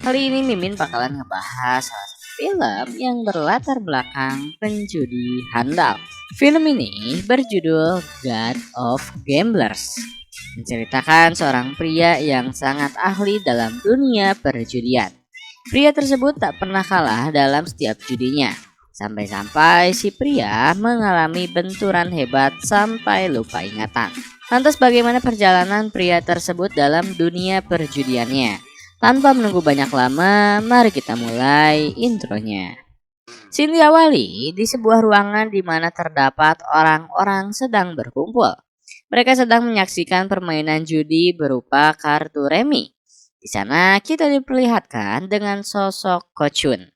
Kali ini Mimin bakalan ngebahas salah satu film yang berlatar belakang penjudi handal. Film ini berjudul God of Gamblers, menceritakan seorang pria yang sangat ahli dalam dunia perjudian. Pria tersebut tak pernah kalah dalam setiap judinya. Sampai-sampai si pria mengalami benturan hebat sampai lupa ingatan. Lantas bagaimana perjalanan pria tersebut dalam dunia perjudiannya? Tanpa menunggu banyak lama, mari kita mulai intronya. Scene diawali di sebuah ruangan di mana terdapat orang-orang sedang berkumpul. Mereka sedang menyaksikan permainan judi berupa kartu remi. Di sana kita diperlihatkan dengan sosok Ko Chun.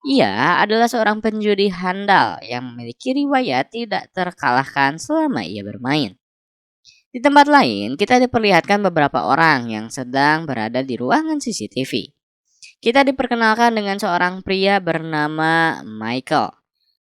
Ia adalah seorang penjudi handal yang memiliki riwayat tidak terkalahkan selama ia bermain. Di tempat lain, kita diperlihatkan beberapa orang yang sedang berada di ruangan CCTV. Kita diperkenalkan dengan seorang pria bernama Michael.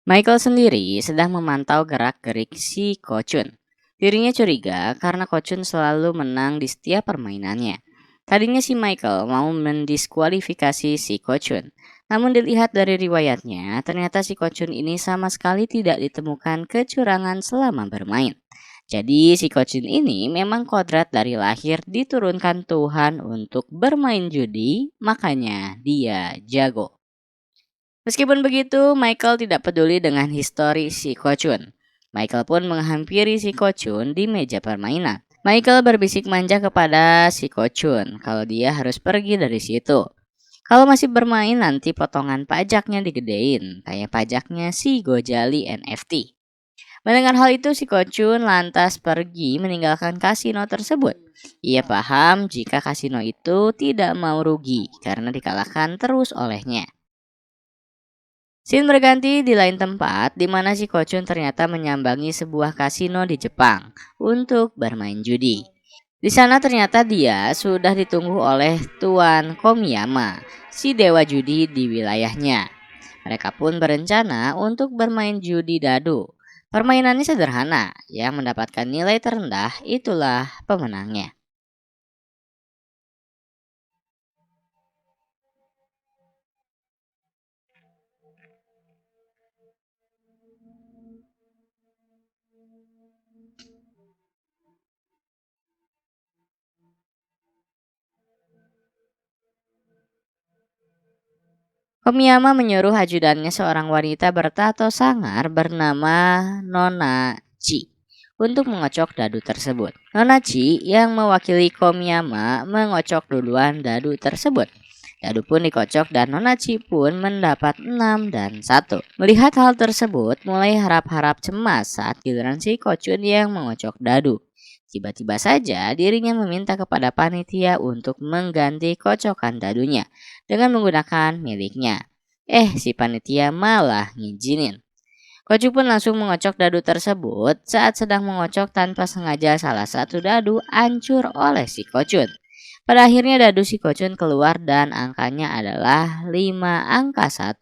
Michael sendiri sedang memantau gerak-gerik si Ko Chun. Dirinya curiga karena Ko Chun selalu menang di setiap permainannya. Tadinya si Michael mau mendiskualifikasi si Ko Chun. Namun dilihat dari riwayatnya, ternyata si Ko Chun ini sama sekali tidak ditemukan kecurangan selama bermain. Jadi si Ko Chun ini memang kodrat dari lahir diturunkan Tuhan untuk bermain judi, makanya dia jago. Meskipun begitu, Michael tidak peduli dengan histori si Ko Chun. Michael pun menghampiri si Ko Chun di meja permainan. Michael berbisik manja kepada si Ko Chun kalau dia harus pergi dari situ. Kalau masih bermain nanti potongan pajaknya digedein, kayak pajaknya si Gojali NFT. Mendengar hal itu si Ko Chun lantas pergi meninggalkan kasino tersebut. Ia paham jika kasino itu tidak mau rugi karena dikalahkan terus olehnya. Scene berganti di lain tempat di mana si Ko Chun ternyata menyambangi sebuah kasino di Jepang untuk bermain judi. Di sana ternyata dia sudah ditunggu oleh Tuan Komiyama, si dewa judi di wilayahnya. Mereka pun berencana untuk bermain judi dadu. Permainannya sederhana, yang mendapatkan nilai terendah itulah pemenangnya. Komiyama menyuruh ajudannya seorang wanita bertato sangar bernama Nona Chi untuk mengocok dadu tersebut. Nona Chi yang mewakili Komiyama mengocok duluan dadu tersebut. Dadu pun dikocok dan Nona Chi pun mendapat 6 dan 1. Melihat hal tersebut, mulai harap-harap cemas saat giliran si Ko Chun yang mengocok dadu. Tiba-tiba saja dirinya meminta kepada panitia untuk mengganti kocokan dadunya dengan menggunakan miliknya. Si panitia malah ngizinin. Ko Chun pun langsung mengocok dadu tersebut. Saat sedang mengocok tanpa sengaja salah satu dadu hancur oleh si Ko Chun. Pada akhirnya dadu si Ko Chun keluar dan angkanya adalah 5 angka 1.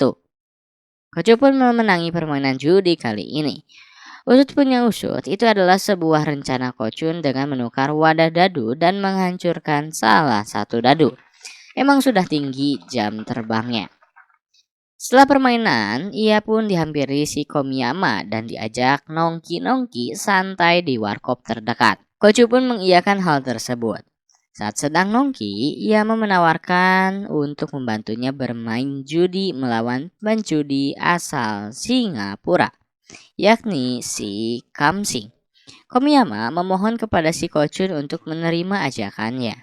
Ko Chun pun memenangi permainan judi kali ini. Usut punya usut, itu adalah sebuah rencana Ko Chun dengan menukar wadah dadu dan menghancurkan salah satu dadu. Emang sudah tinggi jam terbangnya. Setelah permainan, ia pun dihampiri si Komiyama dan diajak nongki-nongki santai di warkop terdekat. Ko Chun pun mengiyakan hal tersebut. Saat sedang nongki, ia menawarkan untuk membantunya bermain judi melawan penjudi asal Singapura, yakni si Kamsing. Komiyama memohon kepada si Ko Chun untuk menerima ajakannya.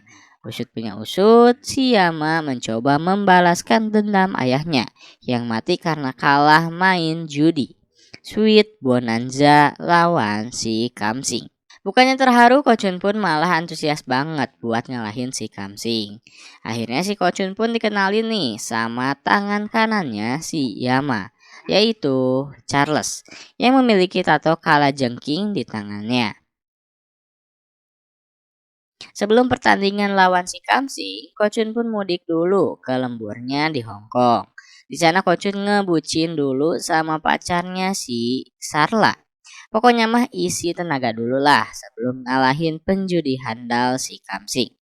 Usut punya usut, si Yama mencoba membalaskan dendam ayahnya yang mati karena kalah main judi Sweet Bonanza lawan si Kamsing. Bukannya terharu, Ko Chun pun malah antusias banget buat ngalahin si Kamsing. Akhirnya si Ko Chun pun dikenalin nih sama tangan kanannya si Yama, yaitu Charles, yang memiliki tato kalajengking di tangannya. Sebelum pertandingan lawan si Kamsing, Ko Chun pun mudik dulu ke lemburnya di Hong Kong. Di sana Ko Chun ngebucin dulu sama pacarnya si Sarla. Pokoknya mah isi tenaga dulu lah sebelum ngalahin penjudi handal si Kamsing.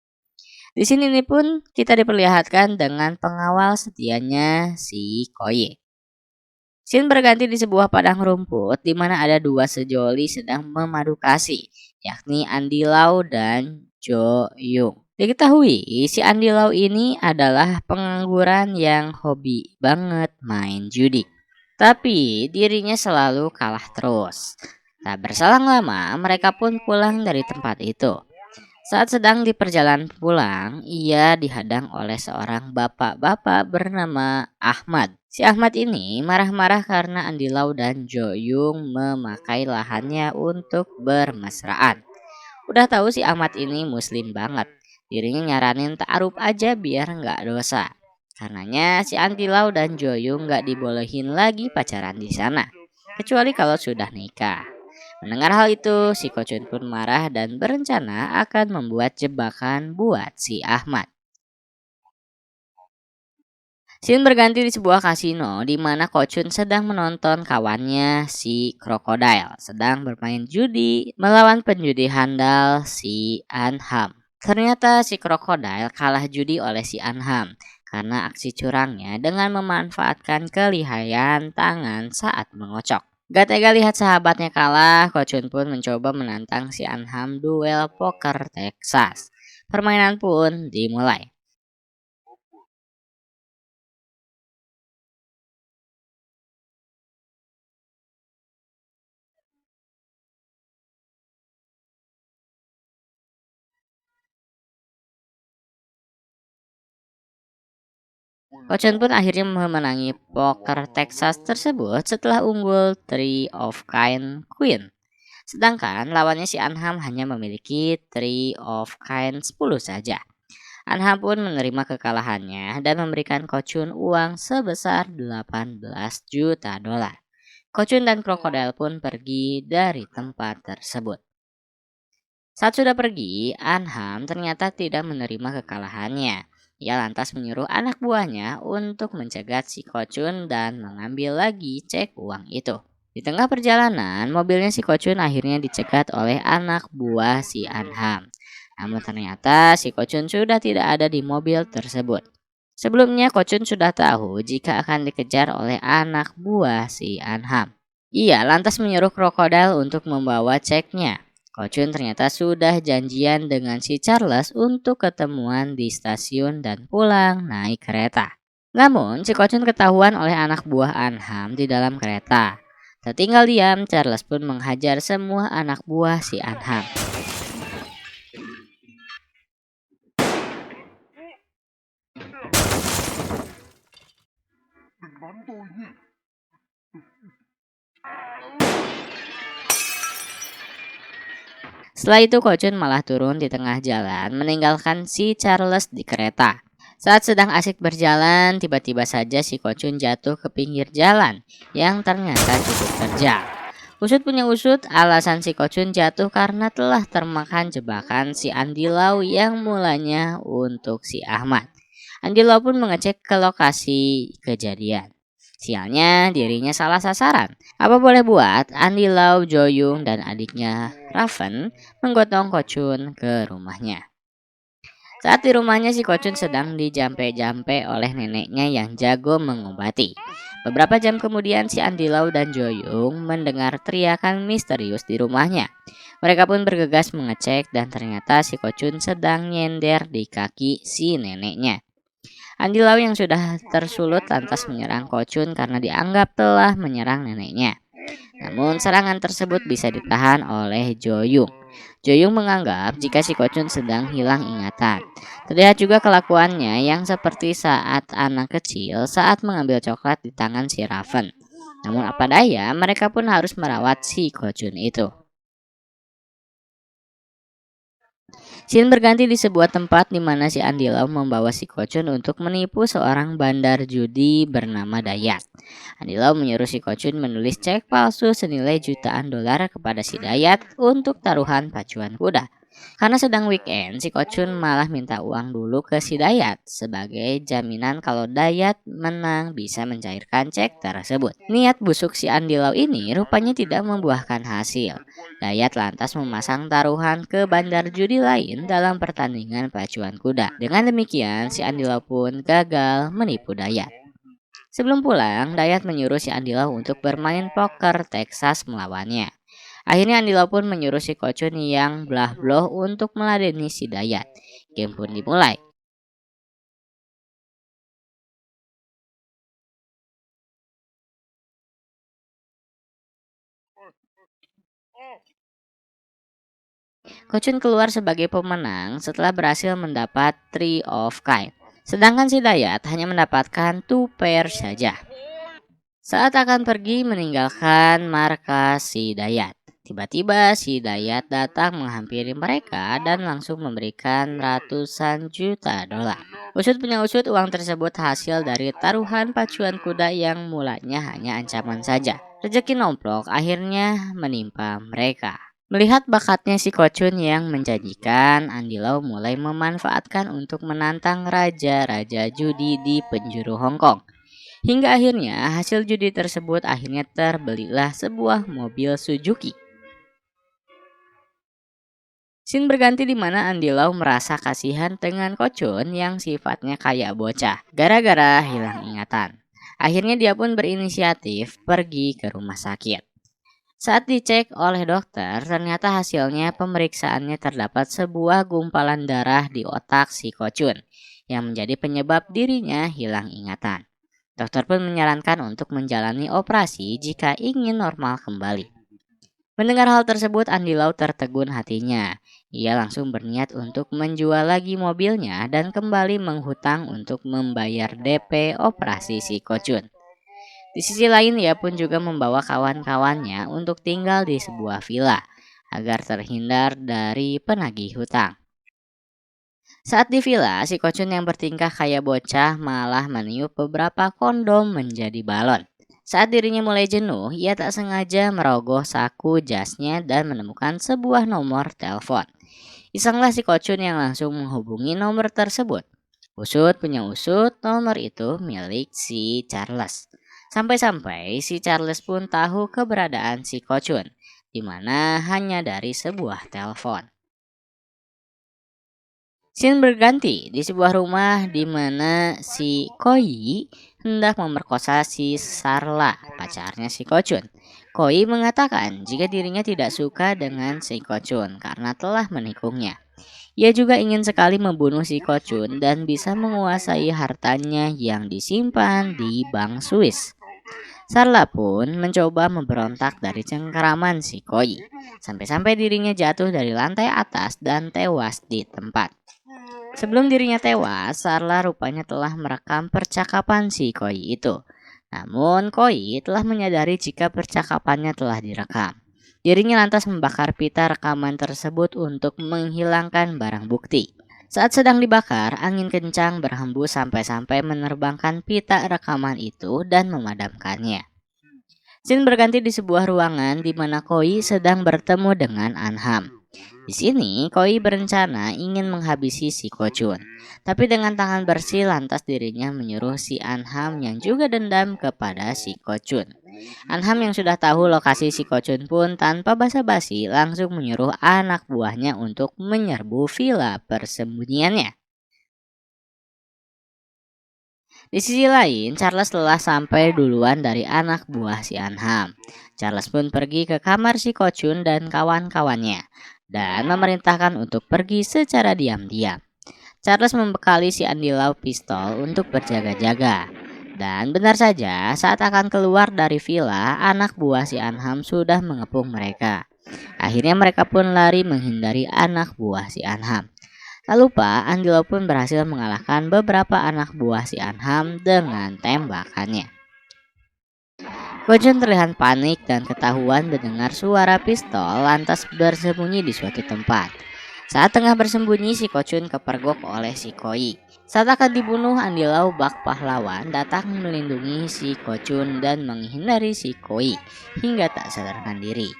Di sini nih pun kita diperlihatkan dengan pengawal setianya si Koye. Scene berganti di sebuah padang rumput di mana ada dua sejoli sedang memadu kasih, yakni Andy Lau dan Jo Young. Diketahui si Andy Lau ini adalah pengangguran yang hobi banget main judi. Tapi dirinya selalu kalah terus. Tak berselang lama, mereka pun pulang dari tempat itu. Saat sedang di perjalanan pulang, ia dihadang oleh seorang bapak-bapak bernama Ahmad. Si Ahmad ini marah-marah karena Andi Lau dan Jo Yung memakai lahannya untuk bermesraan. Udah tahu si Ahmad ini muslim banget. Dirinya nyaranin ta'aruf aja biar nggak dosa. Karenanya si Andi Lau dan Jo Yung nggak dibolehin lagi pacaran di sana. Kecuali kalau sudah nikah. Mendengar hal itu, si Kocun pun marah dan berencana akan membuat jebakan buat si Ahmad. Scene berganti di sebuah kasino di mana Kocun sedang menonton kawannya si Crocodile sedang bermain judi melawan penjudi handal si Anham. Ternyata si Crocodile kalah judi oleh si Anham karena aksi curangnya dengan memanfaatkan kelihayan tangan saat mengocok. Gak tega lihat sahabatnya kalah, Kocun pun mencoba menantang si Anham duel poker Texas. Permainan pun dimulai. Kocun pun akhirnya memenangi poker Texas tersebut setelah unggul Three of Kind Queen. Sedangkan lawannya si Anham hanya memiliki Three of Kind 10 saja. Anham pun menerima kekalahannya dan memberikan Kocun uang sebesar 18 juta dolar. Kocun dan Krokodil pun pergi dari tempat tersebut. Saat sudah pergi, Anham ternyata tidak menerima kekalahannya. Ia lantas menyuruh anak buahnya untuk mencegat si Kocun dan mengambil lagi cek uang itu. Di tengah perjalanan, mobilnya si Kocun akhirnya dicegat oleh anak buah si Anham. Namun ternyata si Kocun sudah tidak ada di mobil tersebut. Sebelumnya Kocun sudah tahu jika akan dikejar oleh anak buah si Anham. Ia lantas menyuruh Krokodil untuk membawa ceknya. Kocun ternyata sudah janjian dengan si Charles untuk ketemuan di stasiun dan pulang naik kereta. Namun, si Kocun ketahuan oleh anak buah Anham di dalam kereta. Tertinggal diam, Charles pun menghajar semua anak buah si Anham. Setelah itu Kocun malah turun di tengah jalan meninggalkan si Charles di kereta. Saat sedang asik berjalan, tiba-tiba saja si Kocun jatuh ke pinggir jalan yang ternyata cukup terjal. Usut punya usut, alasan si Kocun jatuh karena telah termakan jebakan si Andi Lau yang mulanya untuk si Ahmad. Andi Lau pun mengecek ke lokasi kejadian. Sialnya dirinya salah sasaran. Apa boleh buat, Andi Lau, Joyung, dan adiknya Raven menggotong Kocun ke rumahnya. Saat di rumahnya si Kocun sedang dijampe-jampe oleh neneknya yang jago mengobati. Beberapa jam kemudian si Andi Lau dan Joyung mendengar teriakan misterius di rumahnya. Mereka pun bergegas mengecek dan ternyata si Kocun sedang nyender di kaki si neneknya. Andi Lau yang sudah tersulut lantas menyerang Kocun karena dianggap telah menyerang neneknya. Namun serangan tersebut bisa ditahan oleh Joyung. Joyung menganggap jika si Kocun sedang hilang ingatan. Terlihat juga kelakuannya yang seperti saat anak kecil saat mengambil coklat di tangan si Raven. Namun apa daya, mereka pun harus merawat si Kocun itu. Scene berganti di sebuah tempat di mana si Andi Lau membawa si Kocun untuk menipu seorang bandar judi bernama Dayat. Andi Lau menyuruh si Kocun menulis cek palsu senilai jutaan dolar kepada si Dayat untuk taruhan pacuan kuda. Karena sedang weekend, si Kocun malah minta uang dulu ke si Dayat sebagai jaminan kalau Dayat menang bisa mencairkan cek tersebut. Niat busuk si Andilau ini rupanya tidak membuahkan hasil. Dayat lantas memasang taruhan ke bandar judi lain dalam pertandingan pacuan kuda. Dengan demikian, si Andilau pun gagal menipu Dayat. Sebelum pulang, Dayat menyuruh si Andilau untuk bermain poker Texas melawannya. Akhirnya Andila pun menyuruh si Kocun yang belah-belah untuk meladeni si Dayat. Game pun dimulai. Kocun keluar sebagai pemenang setelah berhasil mendapat Three of Kind. Sedangkan si Dayat hanya mendapatkan two pair saja. Saat akan pergi meninggalkan markas si Dayat, tiba-tiba si Dayat datang menghampiri mereka dan langsung memberikan ratusan juta dolar. Usut punya usut, uang tersebut hasil dari taruhan pacuan kuda yang mulanya hanya ancaman saja. Rezeki nomplok akhirnya menimpa mereka. Melihat bakatnya si Kocun yang menjanjikan, Andilau mulai memanfaatkan untuk menantang raja-raja judi di penjuru Hong Kong. Hingga akhirnya hasil judi tersebut akhirnya terbelilah sebuah mobil Suzuki. Scene berganti di mana Andy Lau merasa kasihan dengan Kocun yang sifatnya kayak bocah, gara-gara hilang ingatan. Akhirnya dia pun berinisiatif pergi ke rumah sakit. Saat dicek oleh dokter, ternyata hasilnya pemeriksaannya terdapat sebuah gumpalan darah di otak si Kocun yang menjadi penyebab dirinya hilang ingatan. Dokter pun menyarankan untuk menjalani operasi jika ingin normal kembali. Mendengar hal tersebut, Andi Lau tertegun hatinya. Ia langsung berniat untuk menjual lagi mobilnya dan kembali menghutang untuk membayar DP operasi si Kocun. Di sisi lain, ia pun juga membawa kawan-kawannya untuk tinggal di sebuah villa agar terhindar dari penagih hutang. Saat di villa, si Kocun yang bertingkah kayak bocah malah meniup beberapa kondom menjadi balon. Saat dirinya mulai jenuh, ia tak sengaja merogoh saku jasnya dan menemukan sebuah nomor telepon. Isenglah si Kocun yang langsung menghubungi nomor tersebut. Usut punya usut, nomor itu milik si Charles. Sampai-sampai si Charles pun tahu keberadaan si Kocun, di mana hanya dari sebuah telepon. Scene berganti di sebuah rumah di mana si Koi hendak memerkosa si Sarla, pacarnya si Kocun. Koi mengatakan jika dirinya tidak suka dengan si Kocun karena telah menikungnya. Ia juga ingin sekali membunuh si Kocun dan bisa menguasai hartanya yang disimpan di bank Swiss. Sarla pun mencoba memberontak dari cengkeraman si Koi, sampai-sampai dirinya jatuh dari lantai atas dan tewas di tempat. Sebelum dirinya tewas, Sarla rupanya telah merekam percakapan si Koi itu. Namun, Koi telah menyadari jika percakapannya telah direkam. Dirinya lantas membakar pita rekaman tersebut untuk menghilangkan barang bukti. Saat sedang dibakar, angin kencang berhembus sampai-sampai menerbangkan pita rekaman itu dan memadamkannya. Scene berganti di sebuah ruangan di mana Koi sedang bertemu dengan Anham. Di sini, Koi berencana ingin menghabisi si Kocun. Tapi dengan tangan bersih lantas dirinya menyuruh si Anham yang juga dendam kepada si Kocun. Anham yang sudah tahu lokasi si Kocun pun tanpa basa-basi langsung menyuruh anak buahnya untuk menyerbu villa persembunyiannya. Di sisi lain, Charles telah sampai duluan dari anak buah si Anham. Charles pun pergi ke kamar si Kocun dan kawan-kawannya dan memerintahkan untuk pergi secara diam-diam. Charles membekali si Andilau pistol untuk berjaga-jaga. Dan benar saja, saat akan keluar dari villa, anak buah si Anham sudah mengepung mereka. Akhirnya mereka pun lari menghindari anak buah si Anham. Tak lupa, Andilo pun berhasil mengalahkan beberapa anak buah si Anham dengan tembakannya. Kocun terlihat panik dan ketahuan mendengar suara pistol lantas bersembunyi di suatu tempat. Saat tengah bersembunyi, si Kocun kepergok oleh si Koi. Saat akan dibunuh, Andilau bak pahlawan datang melindungi si Kocun dan menghindari si Koi hingga tak sadarkan diri.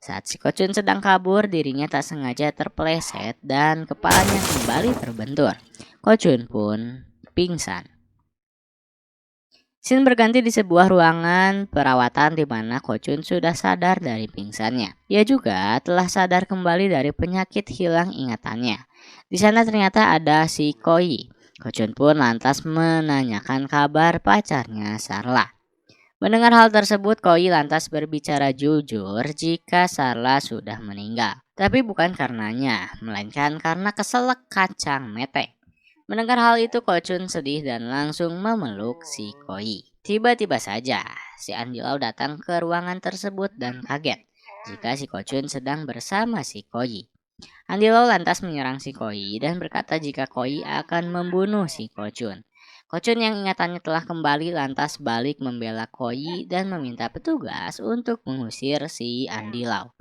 Saat si Kocun sedang kabur, dirinya tak sengaja terpeleset dan kepalanya kembali terbentur. Kocun pun pingsan. Scene berganti di sebuah ruangan perawatan di mana Kocun sudah sadar dari pingsannya. Ia juga telah sadar kembali dari penyakit hilang ingatannya. Di sana ternyata ada si Koi. Kocun pun lantas menanyakan kabar pacarnya Sarla. Mendengar hal tersebut, Koi lantas berbicara jujur jika Sarla sudah meninggal. Tapi bukan karenanya, melainkan karena keselak kacang mete. Mendengar hal itu, Kocun sedih dan langsung memeluk si Koi. Tiba-tiba saja, si Andilau datang ke ruangan tersebut dan kaget jika si Kocun sedang bersama si Koi. Andilau lantas menyerang si Koi dan berkata jika Koi akan membunuh si Kocun. Kocun yang ingatannya telah kembali lantas balik membela Koi dan meminta petugas untuk mengusir si Andilau.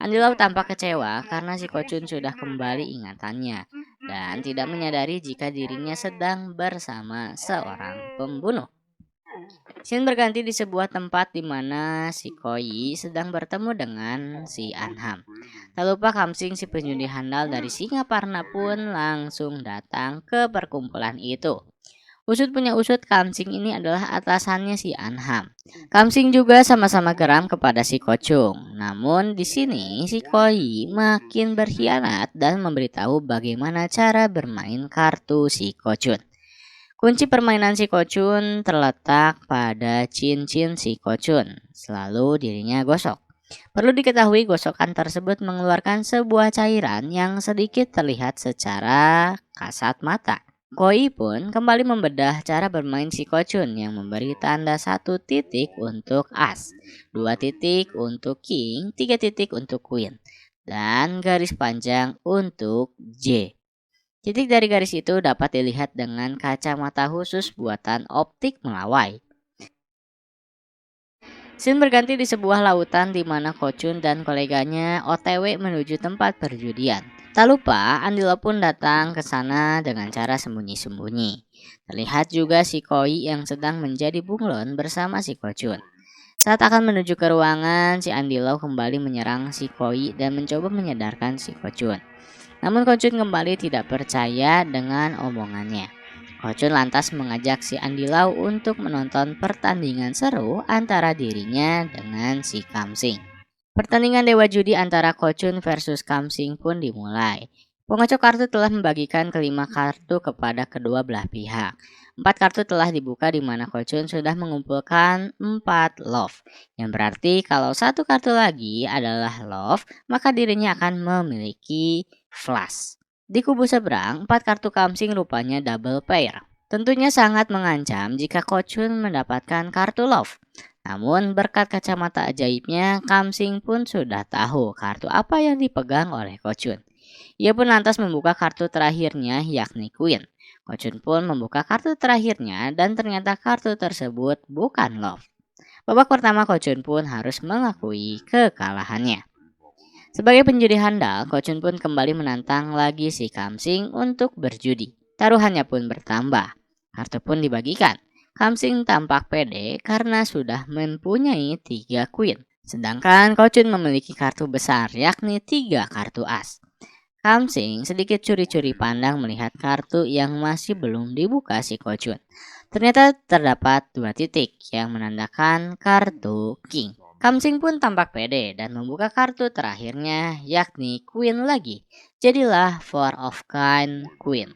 Andilau tampak kecewa karena si Kocun sudah kembali ingatannya dan tidak menyadari jika dirinya sedang bersama seorang pembunuh. Scene berganti di sebuah tempat di mana si Koi sedang bertemu dengan si Anham. Tak lupa Kamsing si penjudi handal dari Singaparna pun langsung datang ke perkumpulan itu. Usut punya usut, Kamsing ini adalah atasannya si Anham. Kamsing juga sama-sama geram kepada si Kocung. Namun di sini si Koi makin berkhianat dan memberitahu bagaimana cara bermain kartu si Kocun. Kunci permainan si Kocun terletak pada cincin si Kocun. Selalu dirinya gosok. Perlu diketahui gosokan tersebut mengeluarkan sebuah cairan yang sedikit terlihat secara kasat mata. Koi pun kembali membedah cara bermain si Kocun yang memberi tanda 1 titik untuk as, 2 titik untuk king, 3 titik untuk queen, dan garis panjang untuk J. Titik dari garis itu dapat dilihat dengan kacamata khusus buatan optik melawai. Scene berganti di sebuah lautan di mana Kocun dan koleganya OTW menuju tempat perjudian. Tak lupa, Andila pun datang ke sana dengan cara sembunyi-sembunyi. Terlihat juga si Koi yang sedang menjadi bunglon bersama si Kocun. Saat akan menuju ke ruangan, si Andilo kembali menyerang si Koi dan mencoba menyadarkan si Kocun. Namun Kocun kembali tidak percaya dengan omongannya. Kocun lantas mengajak si Andilau untuk menonton pertandingan seru antara dirinya dengan si Kamsing. Pertandingan Dewa Judi antara Kocun versus Kamsing pun dimulai. Pengocok kartu telah membagikan kelima kartu kepada kedua belah pihak. 4 kartu telah dibuka di mana Kocun sudah mengumpulkan 4 love. Yang berarti kalau 1 kartu lagi adalah love, maka dirinya akan memiliki flash. Di kubu seberang, 4 kartu Kamsing rupanya double pair. Tentunya sangat mengancam jika Kocun mendapatkan kartu love. Namun berkat kacamata ajaibnya, Kamsing pun sudah tahu kartu apa yang dipegang oleh Kocun. Ia pun lantas membuka kartu terakhirnya yakni Queen. Kocun pun membuka kartu terakhirnya dan ternyata kartu tersebut bukan love. Babak pertama Kocun pun harus mengakui kekalahannya. Sebagai penjudi handal, Kocun pun kembali menantang lagi si Kamsing untuk berjudi. Taruhannya pun bertambah. Kartu pun dibagikan. Kamsing tampak pede karena sudah mempunyai 3 queen. Sedangkan Kocun memiliki kartu besar yakni 3 kartu as. Kamsing sedikit curi-curi pandang melihat kartu yang masih belum dibuka si Kocun. Ternyata terdapat 2 titik yang menandakan kartu king. Kamsing pun tampak pede dan membuka kartu terakhirnya yakni Queen lagi. Jadilah 4 of kind Queen.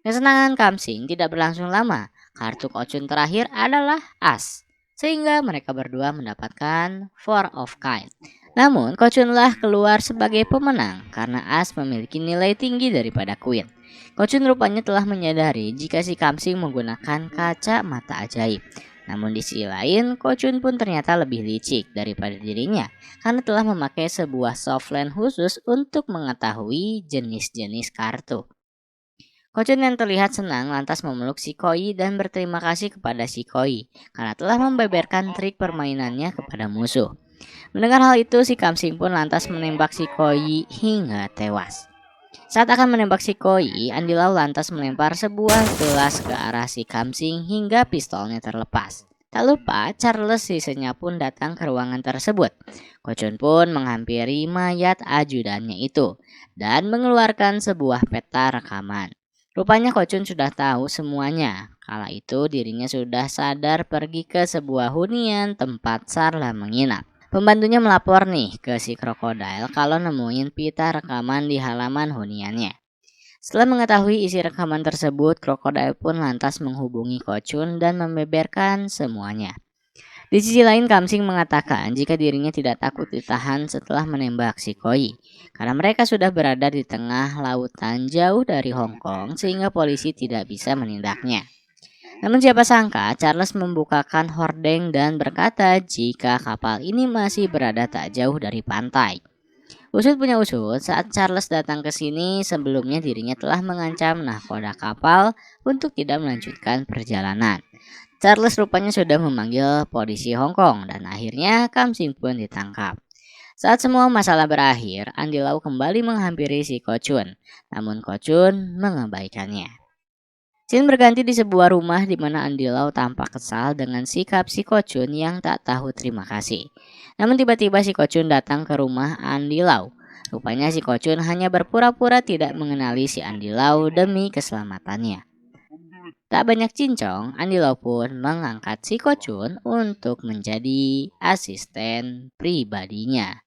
Kesenangan Kamsing tidak berlangsung lama. Kartu Kocun terakhir adalah As. Sehingga mereka berdua mendapatkan 4 of kind. Namun Kocunlah keluar sebagai pemenang karena As memiliki nilai tinggi daripada Queen. Kocun rupanya telah menyadari jika si Kamsing menggunakan kaca mata ajaib. Namun di sisi lain, Kocun pun ternyata lebih licik daripada dirinya karena telah memakai sebuah softland khusus untuk mengetahui jenis-jenis kartu. Kocun yang terlihat senang lantas memeluk si Koi dan berterima kasih kepada si Koi karena telah membeberkan trik permainannya kepada musuh. Mendengar hal itu, si Kamsing pun lantas menembak si Koi hingga tewas. Saat akan menembak si Koi, Andilau lantas melempar sebuah gelas ke arah si Kamsing hingga pistolnya terlepas. Tak lupa, Charles sisanya pun datang ke ruangan tersebut. Kochun pun menghampiri mayat ajudannya itu dan mengeluarkan sebuah peta rekaman. Rupanya Kochun sudah tahu semuanya. Kala itu dirinya sudah sadar pergi ke sebuah hunian tempat Sarla menginap. Pembantunya melapor nih ke si krokodil kalau nemuin pita rekaman di halaman huniannya. Setelah mengetahui isi rekaman tersebut, krokodil pun lantas menghubungi Kochun dan membeberkan semuanya. Di sisi lain, Kamsing mengatakan jika dirinya tidak takut ditahan setelah menembak si Koi, karena mereka sudah berada di tengah lautan jauh dari Hong Kong sehingga polisi tidak bisa menindaknya. Namun siapa sangka Charles membukakan hordeng dan berkata jika kapal ini masih berada tak jauh dari pantai. Usut punya usut, saat Charles datang ke sini, sebelumnya dirinya telah mengancam nahkoda kapal untuk tidak melanjutkan perjalanan. Charles rupanya sudah memanggil polisi Hong Kong dan akhirnya Kamsing pun ditangkap. Saat semua masalah berakhir, Andy Lau kembali menghampiri si Kochun, namun Kochun mengabaikannya. Scene berganti di sebuah rumah di mana Andy Lau tampak kesal dengan sikap si Kochun yang tak tahu terima kasih. Namun tiba-tiba si Kochun datang ke rumah Andy Lau. Rupanya si Kochun hanya berpura-pura tidak mengenali si Andy Lau demi keselamatannya. Tak banyak cincong, Andy Lau pun mengangkat si Kochun untuk menjadi asisten pribadinya.